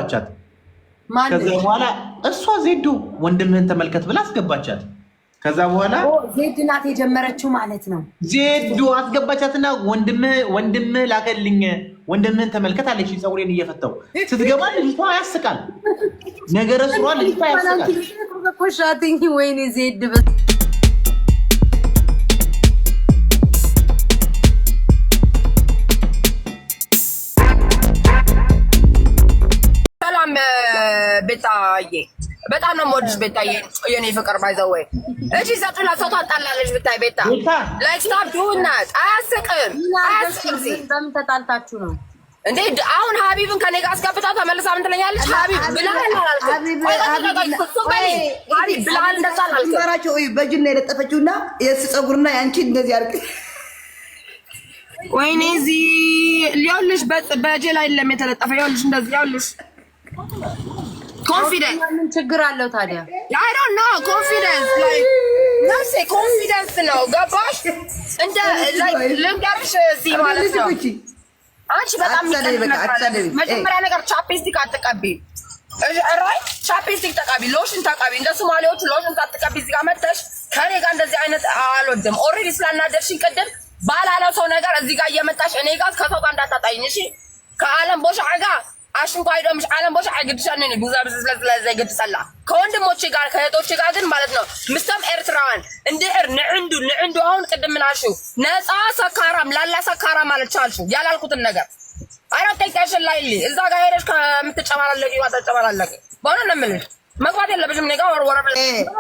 አስገባቻት። ከዛ በኋላ እሷ ዜዱ ወንድምህን ተመልከት ብላ አስገባቻት። ከዛ በኋላ ዜድ ናት የጀመረችው ማለት ነው። ዜዱ አስገባቻትና ወንድምህ ላከልኝ ወንድምህን ተመልከት አለች። ፀጉሬን እየፈታው ስትገባ ልጅቷ ያስቃል። ነገረ ስሯ ልጅቷ ያስቃል። ኮሻቲኝ ወይኔ ዜድ ሰላም ቤታዬ፣ በጣም ነው የምወድሽ ቤታዬ፣ የኔ ፍቅር ባይዘው። እሺ ሰጡላ ሰው ታጣላለች ብታይ ቤታ ላይክ ስታፕ ዱና አያስቅም። በምን ተጣልታችሁ ነው እንዴ? አሁን ሀቢብን ከኔ ጋር አስገብታ ተመልሳ ምን ትለኛለች? ሀቢብ ብለሃል አላልኩም? ሀቢብ ብለሃል እንደዛ አላልኩም? ማራቸው በጅና የለጠፈችውና የእሱ ፀጉርና ያንቺ እንደዚህ አርቅ። ወይኔ እዚህ ሊያውልሽ በእጄ ላይ የለም የተለጠፈ። ይኸውልሽ እንደዚህ ያውልሽ። ኮንፊደንስ ምን ችግር አለው ታዲያ? አይ ዶንት ኖ ኮንፊደንስ ላይክ ነፍሴ ኮንፊደንስ ነው። ገባሽ? እንደ ላይክ ልንገርሽ እዚህ ማለት ነው። አንቺ በጣም መጀመሪያ ነገር ቻፕስቲክ አትቀቢ። ራይት ቻፕስቲክ ተቀቢ፣ ሎሽን ተቀቢ። እንደ ሶማሌዎቹ ሎሽን ታትቀቢ። እዚህ ጋር መተሽ ከኔ ጋር እንደዚህ አይነት አልወድም። ኦልሬዲ ስላናደርሽኝ ቅድም ባላለው ሰው ነገር እዚህ ጋር እየመጣሽ እኔ ጋር ከሰው ጋር እንዳታጣይኝ እሺ። ከዓለም ቦሻ ጋር አሽንኳይ ደምሽ ዓለም ቦሻ አይግድሻን ነኝ ብዙ ስለዚህ ይግድሳላ። ከወንድሞቼ ጋር ከእህቶቼ ጋር ግን ማለት ነው ምስተም ኤርትራን እንድር ንዕንዱ አሁን ቅድም ምን አልሽው? ነፃ ሰካራም ላላ ሰካራም ማለት ቻልሽው ያላልኩትን ነገር አይራጠቀሽን ላይ እዛ ጋር ሄደሽ ከምትጨማላለቂ ዋጣጨማላለቂ በእውነት ነው የምልሽ። መግባት የለብሽም እኔ ጋር ወረወረ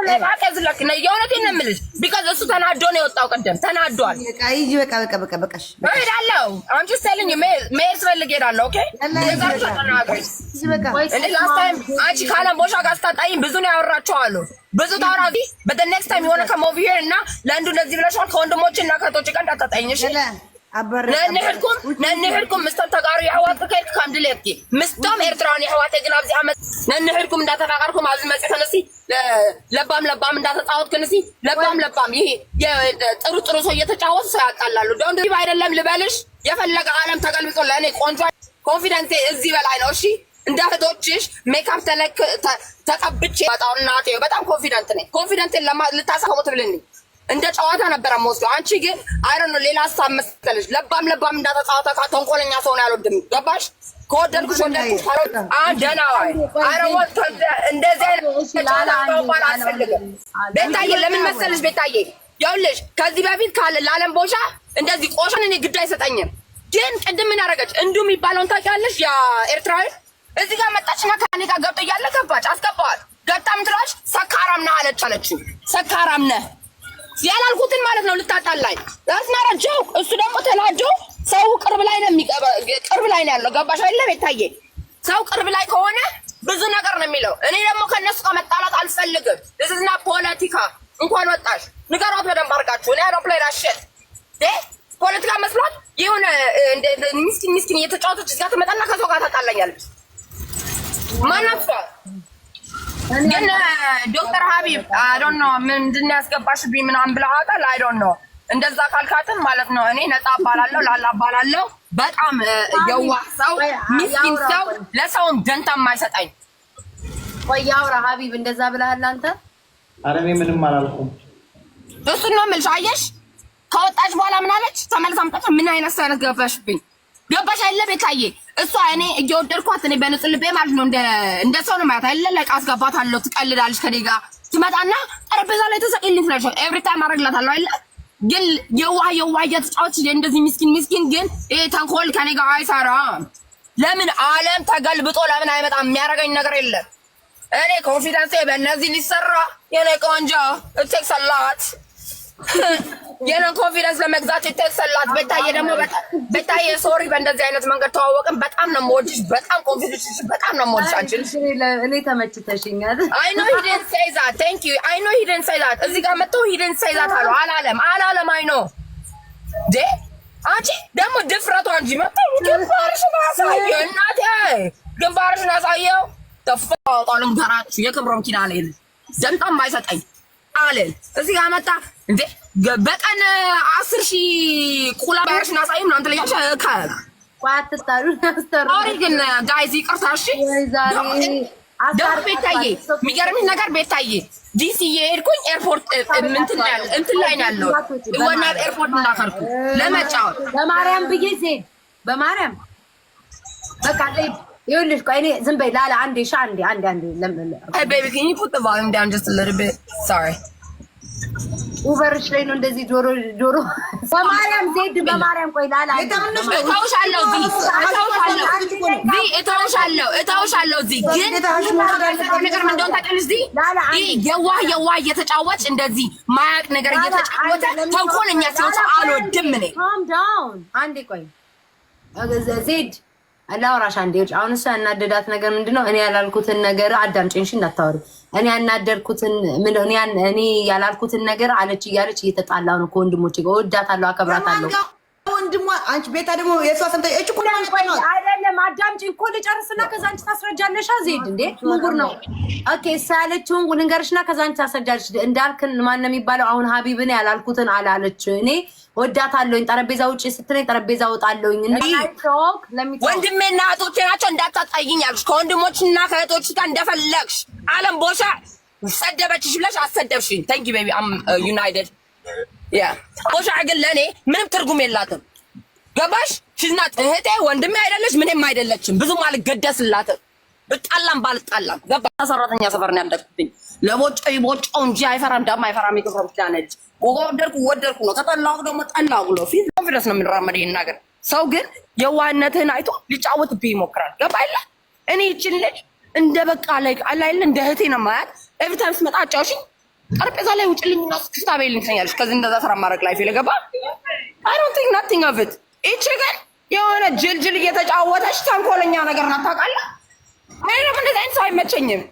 ለባቀዝለክ ነው የእውነቴን ነው የምልሽ። ቢካዝ እሱ ተናዶ ነው የወጣው። ቀደም ተናዷል። በቃሽ እሄዳለሁ። I'm just telling you መሄድ ስፈልግ እሄዳለሁ። ኦኬ አንቺ ካለም ቦሻ ጋር ስታጣይኝ ብዙ ነው ያወራቸው አሉ። ብዙ ታውራዚ but the next time you want to come over here እና ለአንዱ እንደዚህ ብለሻል ከወንድሞቼ እና ከእህቶቼ ጋር እንዳታጣይኝ እሺ። ነንህርኩም ምስተም ተጋሩ የሕዋት ከይክ ካም ድሌትኪ ምስተም ኤርትራን የሕዋት ግን ኣብዚ ዓመት ነንህርኩም እንዳተፋቀርኩም ኣብዚ መጽ ተነሲ ለባም እንዳተጣወት ከነሲ ለባም ይሄ ጥሩ ሰው እየተጫወቱ ሰው ያጣላሉ። ዶንት ዲቭ አይደለም ልበልሽ። የፈለገ ዓለም ተገልብጦ ለእኔ ቆንጆ ኮንፊደንስ እዚህ በላይ ነው እሺ። እንደ እህቶችሽ ሜካፕ ተቀብቼ በጣም እናቴ በጣም ኮንፊደንት ነኝ። ኮንፊደንትን ልታሳውት ብልኝ እንደ ጨዋታ ነበር የምወስደው። አንቺ ግን አይደል ነው ሌላ ሀሳብ መሰለሽ። ለባም እንዳተጫወተ ተንኮለኛ ሰው ነው ያልወድም። ገባሽ? ከወደድኩሽ ወደድኩሽ ካሎት ደህና ዋይ አይረወት እንደዚህ አልፈልግም። ቤታዬ ለምን መሰለሽ ቤታዬ ይኸውልሽ ከዚህ በፊት ካለ ለዓለም ቦሻ እንደዚህ ቆሻን እኔ ግድ አይሰጠኝም። ግን ቅድም ምን አደረገች? እንዱ የሚባለውን ታውቂያለሽ? ያ ኤርትራዊ እዚህ ጋር መጣችና ከኔ ጋር ገብቶ እያለ ገባች። አስገባዋል። ገብታም ትሏሽ ሰካራም ነህ አለችው። ሰካራም ነህ ያላልኩትን ማለት ነው ልታጣላኝ ያስናራጀው። እሱ ደግሞ ተናዶ ሰው ቅርብ ላይ ነው ያለው። ገባሽ አይደለ ቤታዬ? ሰው ቅርብ ላይ ከሆነ ብዙ ነገር ነው የሚለው። እኔ ደግሞ ከነሱ ጋር መጣላት አልፈልግም። ለዝና ፖለቲካ እንኳን ወጣሽ ንገሯት በደንብ አድርጋችሁ። እኔ አውሮፕላን አሸት ፖለቲካ መስሏት የሆነ ምስኪን እየተጫወተች እዚያ ትመጣና ከሰው ጋር ታጣላኛለች። ማናፋ ግን ዶክተር ሀቢብ አይ ዶንት ኖ ምንድን ነው ያስገባሽብኝ ምናምን ብለሃታል። አይ ዶንት ኖ እንደዛ ካልካትም ማለት ነው እኔ ነፃ እባላለሁ ላላ እባላለሁ። በጣም የዋህ ሰው ምስኪን ሰው ለሰውም ደንታ የማይሰጠኝ። ቆይ አውራ ሀቢብ እንደዛ ብለሃል አንተ? ኧረ እኔ ምንም አላልኩም። እሱን ነው የምልሽ። አየሽ ከወጣች በኋላ ምን አለች? ተመልሳ መጣች። ምን አይነት ሰው አይነት ገባሽብኝ? ገባሽ አይደለ ቤታዬ? እሷ እኔ እየወደድኳት እኔ በንጹህ ልቤ ማለት ነው እንደ ሰው ነው ማለት አይደለ? ለቃ አስገባታለሁ። ትቀልዳለች ከኔ ጋር ትመጣና ጠረጴዛ ላይ ተሰቅልኝ ትላለች። ኤቭሪ ታይም አደርግላታለሁ አይደለ? ግን የዋህ እየተጫወተች እንደዚህ ምስኪን ግን ይሄ ተንኮል ከኔ ጋር አይሰራም። ለምን ዓለም ተገልብጦ ለምን አይመጣም? የሚያደርገኝ ነገር የለም። እኔ ኮንፊደንስ በእነዚህ ሊሰራ የኔ ቆንጆ ቴክስ አላት የኔን ኮንፊደንስ ለመግዛት ይተሰላት። ቤታዬ ደግሞ ቤታዬ ሶሪ በእንደዚህ አይነት መንገድ ተዋወቅን። በጣም ነው የምወድሽ። በጣም ኮንፊደንስ በጣም ነው የምወድሽ። አንቺን እኔ ተመችተሽኛል። አይ ኖ ሂ ዲድንት ሴይ ዛት ቴንክ ዩ አይ ኖ ሂ ዲድንት ሴይ ዛት። እዚህ ጋር መጥቶ ሂ ዲድንት ሴይ ዛት አላለም። አይ ኖ አንቺ ደግሞ ድፍረቷ እንጂ መጥቶ ግንባርሽን አሳየው እናቴ ግንባርሽን አሳየው። ተፋጣለም ጋራችሁ የክብሮም ኪዳኔ ደንታም አይሰጠኝ አለን። እዚህ ጋር መጣ እንዴ በቀን 10,000 ቁላ ባርሽና ሳይም ነው አንተ ለያሽ ቋጥታሉ ያስተሩ ሶሪ ግን ጋይዝ ይቅርታ እሺ ደግሞ ቤታዬ የሚገርምሽ ነገር ቤታዬ ዲሲ የሄድኩኝ ኤርፖርት እንትን ላይ ነው ያለው ወና ኤርፖርት እንዳከርኩ ለመጫወት በማርያም ብዬ ዜድ በማርያም በቃ ይኸውልሽ ቆይ እኔ ዝም በይ ላላ አንዴ አንዴ Hey baby, can you put the volume down just a little bit? Sorry. ኡበርሽ ላይ ነው እንደዚህ ጆሮ በማርያም ዜድ በማርያም ቆይ ላላ እታውሻለሁ እዚህ ግን ነገር ምን እንደሆነ ታውቂያለሽ እዚህ የዋህ እየተጫወች እንደዚህ ማያቅ ነገር እየተጫወተ ተንኮለኛ ሲወጣ አልወድም እኔ calm down አንዴ ቆይ ዜድ አላውራሽ አንዴ አሁን እሷ ያናደዳት ነገር ምንድነው እኔ ያላልኩትን ነገር አዳምጪኝ እሺ እንዳታወሪ እኔ ያናደርኩትን ምን እኔ ያላልኩትን ነገር አለች እያለች እየተጣላው ነው ከወንድሞቼ ጋር ወዳታለሁ አከብራታለሁ ወንድሟ አንቺ ቤታ ደግሞ የሷ ሰምተሽ እጭ ኩላ አይደለም አዳምጪኝ እኮ ልጨርስና ከዛ አንቺ ታስረጃለሽ ዜድ እንዴ ሙጉር ነው ኦኬ ሳለችውን ልንገርሽና ከዛ አንቺ ታስረጃለሽ እንዳልክን ማን ነው የሚባለው አሁን ሀቢብን ያላልኩትን አላለች እኔ ወዳታለሁኝ ጠረጴዛ ውጪ ስትለኝ ጠረጴዛ ወጣለሁኝ ወንድሜና እህቶቼ ናቸው እንዳታጣይኝ ያልኩሽ ከወንድሞችና ከእህቶች ጋር እንደፈለግሽ አለም ቦሻ ሰደበችሽ ብለሽ አሰደብሽኝ ታንክ ዩ ቤቢ አም ዩናይትድ ያ ቦሻ ግን ለኔ ምንም ትርጉም የላትም ገባሽ ሽዝናት እህቴ ወንድሜ አይደለች ምንም አይደለችም ብዙም አልገደስላትም በጣላም ባልጣላም ገባ ሰራተኛ ሰፈር ነው ያለችኝ ለቦጨይ ቦጨው እንጂ አይፈራም ዳም አይፈራም ይከፈም ቻነች ወደርኩ ነው ከጠላው ደግሞ ጠላው ብሎ ፊት ኮንፊደንስ ነው የሚራመድ ይሄን ነገር ሰው ግን የዋህነትህን አይቶ ሊጫወትብህ ይሞክራል ገባ አይደል እኔ ይችል ልጅ እንደ በቃ ላይ አላይል እንደ እህቴ ነው ማለት ኤቭሪ ታይም ስመጣ አጫውሽኝ ጠረጴዛ ላይ ውጭልኝና ስክስታቤልኝ ትኛለሽ ከዚህ እንደዛ ስራ ማድረግ ላይ ፊል ገባ I don't think nothing of it እቺ ግን የሆነ ጅልጅል እየተጫወተች ተንኮለኛ ነገር ናት ታውቃለህ አይደለም እንደዛ አይነት ሰው አይመቸኝም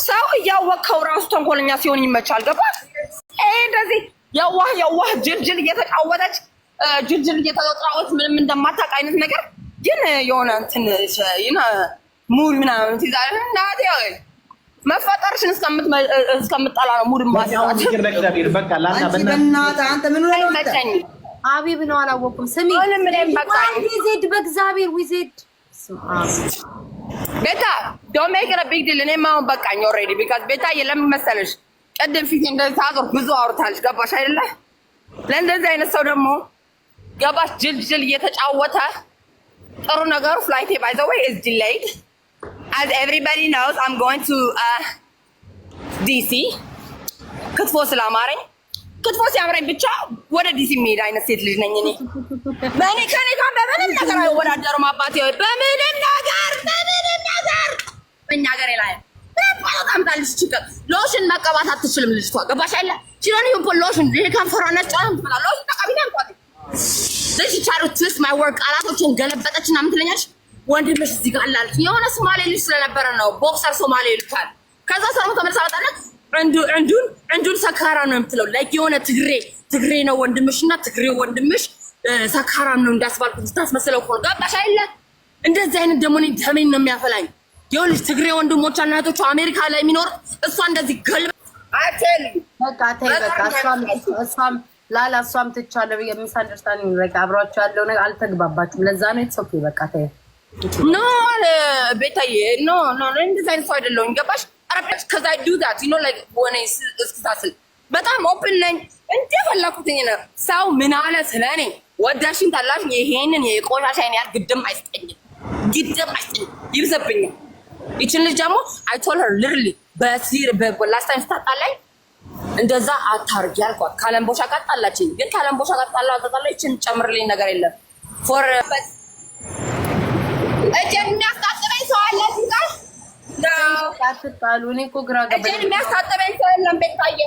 ሰው እያወቀው ራሱ ተንኮለኛ ሲሆን ይመቻል ገባ እንደዚህ የዋህ ጅልጅል እየተጫወተች ምንም እንደማታውቅ አይነት ነገር ግን የሆነ እንትን ሙድ ምናምን ትይዛለህ እናቴ መፈጠርሽን እስከምጠላ ነው ሙድ ማስያት በቃ ላና በእናትህ አንተ ምን ነው መቸኝ አቢብ ነው አላወኩም ስሚ ዜድ በእግዚአብሔር ዊዜድ ቤታ don't make it a big deal እኔ ማውን በቃኝ already because ቤታ የለም መሰለሽ ቀደም ፊት እንደዛ አገር ብዙ አውርታለች ገባሽ አይደለ ለእንደዚህ አይነት ሰው ደግሞ ገባሽ ጅልጅል እየተጫወተ ጥሩ ነገሩ flight by the way is delayed as everybody knows I'm going to DC ክትፎ ስላማረኝ ክትፎ ሲያምረኝ ብቻ ወደ ዲሲ ሜዳ አይነት ሴት ልጅ ነኝ እኔ በእኔ ከኔ ጋር በምንም ነገር አይወዳደሩም አባቴ ወይ በምንም ነገር በእኛ ሀገር ላይ በጣም ታልሽ ችግር ሎሽን መቀባት አትችልም ልጅቷ ገባሽ አይደለ ሲሆን ይሁን ሎሽን ይሄ ከንፈሯ ነጭ ነው ሎሽን ተቀቢና እንኳን ለሽ ቻሩ ትስ ማይ ወርክ አላቶችን ገለበጠችና ምን ትለኛለሽ ወንድምሽ እዚህ ጋር አላልሽ የሆነ ሶማሌ ልጅ ስለነበረ ነው ቦክሰር ሶማሌ ይልካል ከዛ ሰው ተመልሳ ወጣለች አንዱን ሰካራ ነው የምትለው ላይክ የሆነ ትግሬ ነው ወንድምሽና ትግሬ ወንድምሽ ሰካራ ነው እንዳስባልኩት ታስመስለው እኮ ገባሽ አይደለ እንደዚህ አይነት ደግሞ እኔ ደሜን ነው የሚያፈላኝ የሆነ ትግሬ ወንድሞች እና እህቶች አሜሪካ ላይ የሚኖር እሷ እንደዚህ ገልብ አትል በቃ ተይ በቃ እሷም ላላ እሷም ትቻለሁ የሚስ አንደርስታንዲንግ በቃ አብሯቸው ያለው ነገር አልተግባባችሁም ለዛ ነው ኢትስ ኦኬ በቃ ተይ ኖ ቤታዬ ኖ እንደዚህ አይነት ሰው አይደለሁም ገባሽ because I do that you know like when I እስክታስል በጣም ኦፕን ነኝ እንደፈለኩትኝ ነው ሰው ምን አለ ስለኔ ወዳሽን ታላሽ ይሄንን የቆሻሻይን ያል ግድም አይስጠኝም ይብዘብኝ ይችን ልጅ ደግሞ I told her literally last time ስታጣላኝ እንደዛ አታርጊ ያልኳት ካለምቦሻ ካጣላችኝ ግን ካለምቦሻ ካጣላው ይችን ጨምርልኝ ነገር የለም for እጀን የሚያስታጥበኝ ሰው አለ ሲጋር አትጣሉ እኔ እኮ ግራ ገባኝ እጀን የሚያስታጥበኝ ሰው የለም ቤታዬ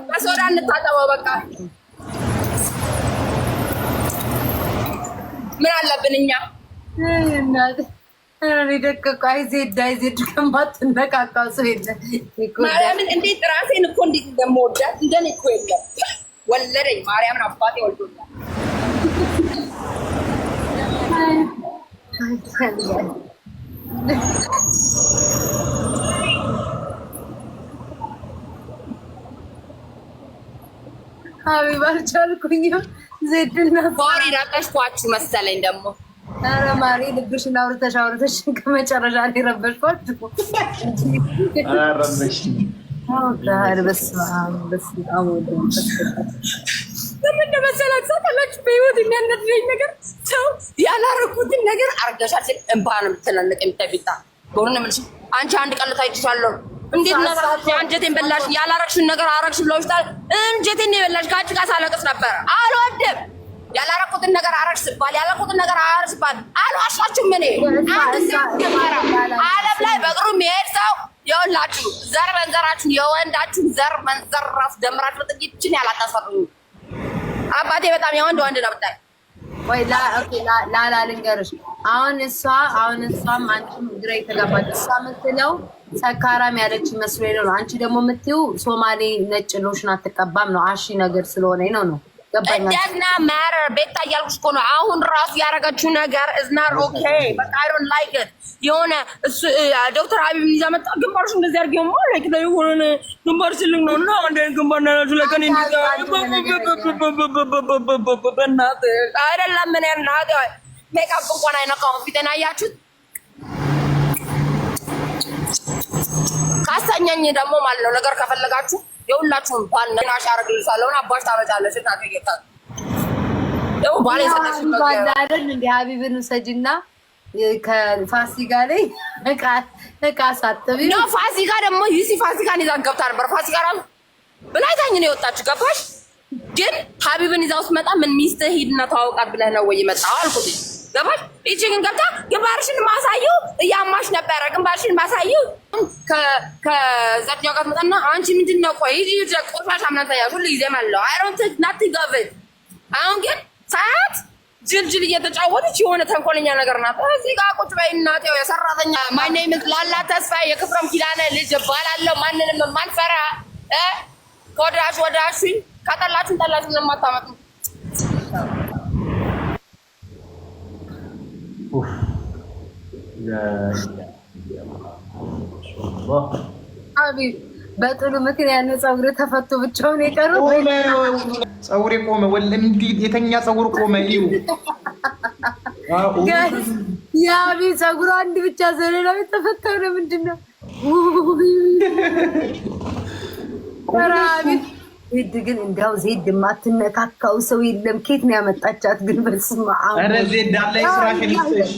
በሶዳ እንታጠበው በቃ ምን አለብን እኛ እናት እኔ ደቀቀ አይዜድ ከማትነቃቃው ሰው የለም ማርያምን እንዴት ራሴን እኮ እንዴት እንደምወዳት እንደኔ እኮ የለም ወለደኝ ማርያምን አባቴ ወልዶኛል ሀቢብ አልቻልኩኝም። ዜድና ፎሪ ረበሽኳችሁ መሰለኝ ደግሞ። ኧረ ማሪ ልብሽን አውርተሽ ከመጨረሻ ላይ ረበሽኳችሁ። ለምን መሰላችሁ? ታላችሁ በህይወት የሚያነድረኝ ነገር ሰው ያላረኩትን ነገር አርገሻል ሲል እንባ ነው የምትናነቅ የምታቢጣ ጎርን ምልሽ አንቺ አንድ ቀን ታይቻለሁ። እንዴት ነው አንጀቴን በላሽ? ያላረክሽን ነገር አረክሽ ብለውሽታል። እንጀቴን የበላሽ ካንቺ ጋር ሳለቅስ ነበር። አልወድም ያላረኩትን ነገር አረክሽ ሲባል ያላረኩትን ነገር አረክሽ ሲባል አልዋሻችሁም። እኔ አንድ ሰው ተማራ ዓለም ላይ በእግሩ የሚሄድ ሰው የወላችሁ ዘር መንዘራችሁ የወንዳችሁ ዘር መንዘር ራስ ደምራችሁ ጥቂችን ያላታሰሩኝ አባቴ በጣም የወንድ ወንድ ነው ብታይ። ወይ ላላ ልንገርሽ አሁን እሷም አንቺም ግራ የተጋባች እሷ የምትለው ሰካራም ያለች መስሎኝ ነው። አንቺ ደግሞ የምትይው ሶማሌ ነጭ ሎሽን አትቀባም ነው። አሺ ነገር ስለሆነ ነው ገባኝ። እንደና ማር ቤታ እያልኩሽ እኮ ነው። አሁን ራሱ ያደረገችው ነገር is not okay but I don't like it። የሆነ እሱ ዶክተር ሀቢብ ይዛ መጣ። ግንባርሽ እንደዚህ አድርጌው ማለት ነው የሆነ ግንባር ሲልኝ ነው እና አንድ ግንባር ናችሁ ለከኔ እንደዛ በእናትህ አይደለም። ምን ያናደ ሜካፕ እንኳን አይነካውም ፊቴን አያችሁት። ካሰኘኝ ደግሞ ማለት ነው ነገር ከፈለጋችሁ የሁላችሁም ባል ነናሽ አረግልሻለሁ እና አባሽ ታረጫለሽ እና ከየታ ደው ባል ይሰጣሽ ባል አይደል እንደ ሀቢብን ሰጂና ከፋሲካ ላይ እቃ ሳጥቢ ነው። ፋሲካ ደግሞ ይሲ ፋሲካን ይዛን ገብታ ነበር። ፋሲካ ራሱ ብላይታኝ ነው የወጣችው ገባሽ። ግን ሀቢብን ይዛው ስትመጣ ምን ሚስትህ ሂድና ተዋውቃት ብለህ ነው ወይ የመጣው አልኩት ገባሽ። እቺ ግን ገብታ ግንባርሽን ማሳየው እያማሽ ነበረ። ግንባርሽን ማሳየው ከዛኛው ጋር መጣና አንቺ ምንድነው ቆይ ይጂ ቆሻሻ ምናምን ታያለሽ ሁሉ ጊዜ ማለት ነው። አይ ዶንት ቲንክ ናቲንግ ኦፍ ኢት። አሁን ግን ሰዓት ጅልጅል እየተጫወተች የሆነ ተንኮለኛ ነገር ናት። እዚህ ጋር ቁጭ በይ እናት። ያው የሰራተኛ ማይ ኔም ኢዝ ላላ ተስፋዬ የክብሮም ኪዳነ ልጅ እባላለሁ። ማንንም ማንፈራ ከወዳሽ ወዳሽኝ ከጠላችሁን ጠላችሁን ለማታመጡ ሀቢብ በጥሉ ምክንያት ነው ፀጉር ተፈቶ ብቻውን የቀረው። ፀጉሬ ቆመ ወለም የተኛ ፀጉር ቆመ። ይው የሀቢብ ፀጉር አንድ ብቻ ዘለላው ተፈተው ነው ምንድነው? ሀቢብ ዜድ ግን እንዳው ዜድ የማትነካካው ሰው የለም። ኬት ነው ያመጣቻት ግን? በስመ አብ ኧረ ዜድ አለ ይስራሽን ይስጥሽ።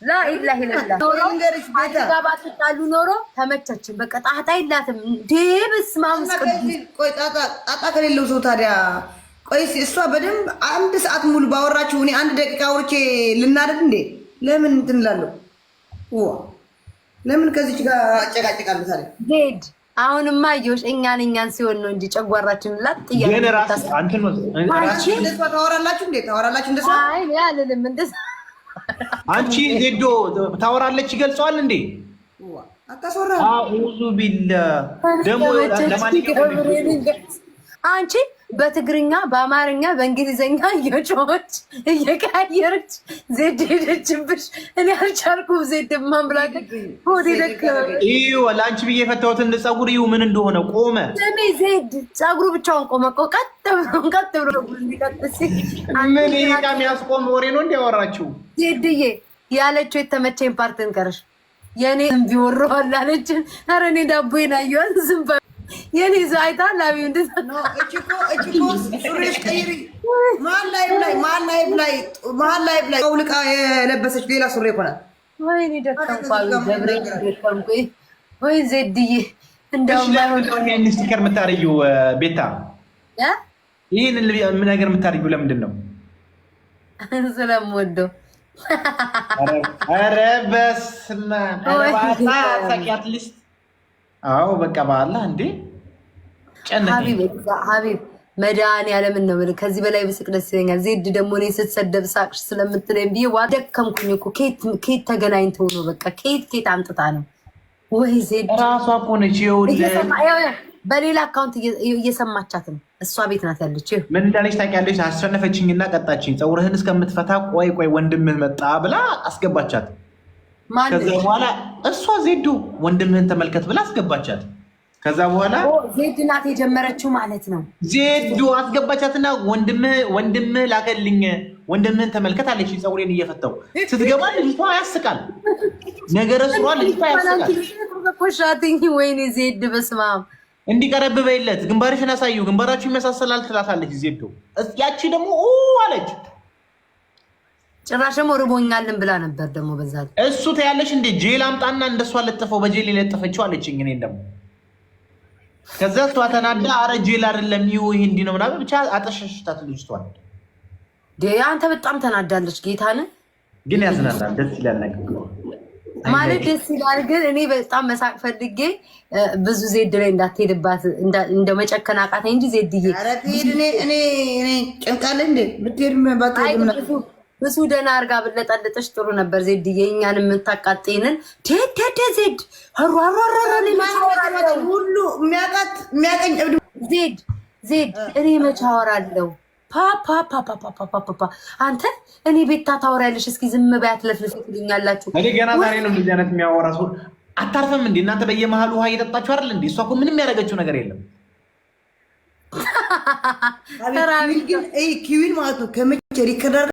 ላኢላሂ ኢላላህ ባትጣሉ ኖሮ ተመቻችን። በቃ ጣጣ የላትም እንዴ? በስመ አብ ቆይ ጣጣ ከሌለው ሰው ታዲያ ቆይ እሷ በደንብ አንድ ሰዓት ሙሉ ባወራችሁ እኔ አንድ ደቂቃ አውርቼ ልናደድ እንዴ? ለምን እንትን እላለሁ? ለምን ከዚች ጋር አጨቃጨቃለሁ ታዲያ? ዜድ አሁንማ አየሁሽ እኛን ሲሆን ነው እንጂ ጨጓራችን ላጥ ታወራላችሁ እንዴ? ታወራላችሁ እንደዛ? አይ አልልም እንደዛ። አንቺ ዜዶ ታወራለች ይገልጸዋል እንዴ? አታስወራ። አኡዙ ቢላ ደሞ ለማንኛውም አንቺ በትግርኛ በአማርኛ በእንግሊዘኛ እየጮች እየቀያየረች ዜድ ሄደችብሽ። እኔ አልቻልኩም። ዜድ ማምላክ ሆዴ ደከመ። ይኸው ለአንቺ ብዬ የፈታሁትን ፀጉር ይኸው ምን እንደሆነ ቆመ። ለኔ ዜድ ፀጉሩ ብቻውን ቆመ እኮ ቀጥ ብሎ እንዲቀጥስ ምን ይሄ የሚያስቆም ወሬ ነው እንዲያወራችሁ። ዜድዬ ያለችው የተመቸኝ ፓርትን ቀረሽ የኔ ቢወራዋል አለች። ኧረ እኔ ዳቦዬን አየኋት ዝም የኔ ዛይታ ላቢ እንደዛ ነው። እቺኮ ሱሪሽ ቀይሪ መሀል ላይ አውልቃ የለበሰች ሌላ ሱሪ እኮ ናት። ወይኔ ደከምኩ። ወይ ዜድዬ እንደውም ይሄን ስቲከር የምታረጊው ቤታ ይሄን ነገር የምታረጊው ለምንድን ነው? ስለምወደው። ኧረ በስመ አብ ሊስት አዎ በቃ ባላ እንዴ ሀቢብ መድኃኒዓለምን ነው የምልህ። ከዚህ በላይ ብስቅ ደስ ይለኛል። ዜድ ደግሞ እኔ ስትሰደብ ሳቅሽ ስለምትለኝ ብዬ ደከምኩኝ እኮ። ኬት ተገናኝተው ነው በቃ ኬት አምጥታ ነው ወይ ዜድ ራሷ እኮ ነች። በሌላ አካውንት እየሰማቻት ነው። እሷ ቤት ናት ያለችው። ምን እንዳለች ታውቂያለሽ? አሸነፈችኝና ቀጣችኝ። ፀጉርህን እስከምትፈታ ቆይ ወንድምህ መጣ ብላ አስገባቻት። ከዛ በኋላ እሷ ዜዱ ወንድምህን ተመልከት ብላ አስገባቻት። ከዛ በኋላ ዜድ ናት የጀመረችው ማለት ነው። ዜድ አስገባቻትና ወንድምህ ላከልኝ ወንድምህን ተመልከት አለች። ፀጉሬን እየፈታው ስትገባ ልጅቷ ያስቃል። ነገረ ስሯ ልጅቷ ያስቃል። ወይኔ ዜድ በስመ አብ እንዲቀረብ በይለት ግንባርሽን አሳዩ ግንባራችሁ ይመሳሰላል ትላታለች ዜድ። ያቺ ደግሞ አለች ጭራሽ ደግሞ ርቦኛልን ብላ ነበር ደግሞ በዛ እሱ ታያለሽ እንዴ ጄል አምጣና እንደሷ ለጥፈው በጄል ለጥፈችው አለችኝ። እኔን ደግሞ ከዛ እሷ ተናዳ አረ ጄል አይደለም ይሄ እንዲ ነው ምናምን ብቻ አጠሸሽታት ልጅቷን። አንተ በጣም ተናዳለች ጌታን ግን ያዝናናል። ደስ ይላል ነገር ማለት ደስ ይላል። ግን እኔ በጣም መሳቅ ፈልጌ ብዙ ዜድ ላይ እንዳትሄድባት እንደ መጨከን አቃተኝ እንጂ ዜድዬ አረ ትሄድ እኔ ጨንቃለ እንዴ ብትሄድ ባትሄድ ብዙ ደህና አድርጋ ብለጠልጥሽ ጥሩ ነበር ዜድዬ። እኛን የምታቃጥይንን ቴቴ ዜድ ሁሉ የሚያቀኝ ዜድ እኔ መች አወራለሁ ፓፓ አንተ እኔ ቤታ ታወሪያለሽ። እስኪ ዝም በያት ለፍልፍ ትሉኛላችሁ። እኔ ገና ዛሬ ነው እንደዚህ አይነት የሚያወራ ሰው አታርፈም እንዴ እናንተ? በየመሃሉ ውሃ እየጠጣችሁ አይደል እንዴ? እሷ እኮ ምንም ያደረገችው ነገር የለም። ኪዊን ማለት ነው ከመቼ ሪከርድ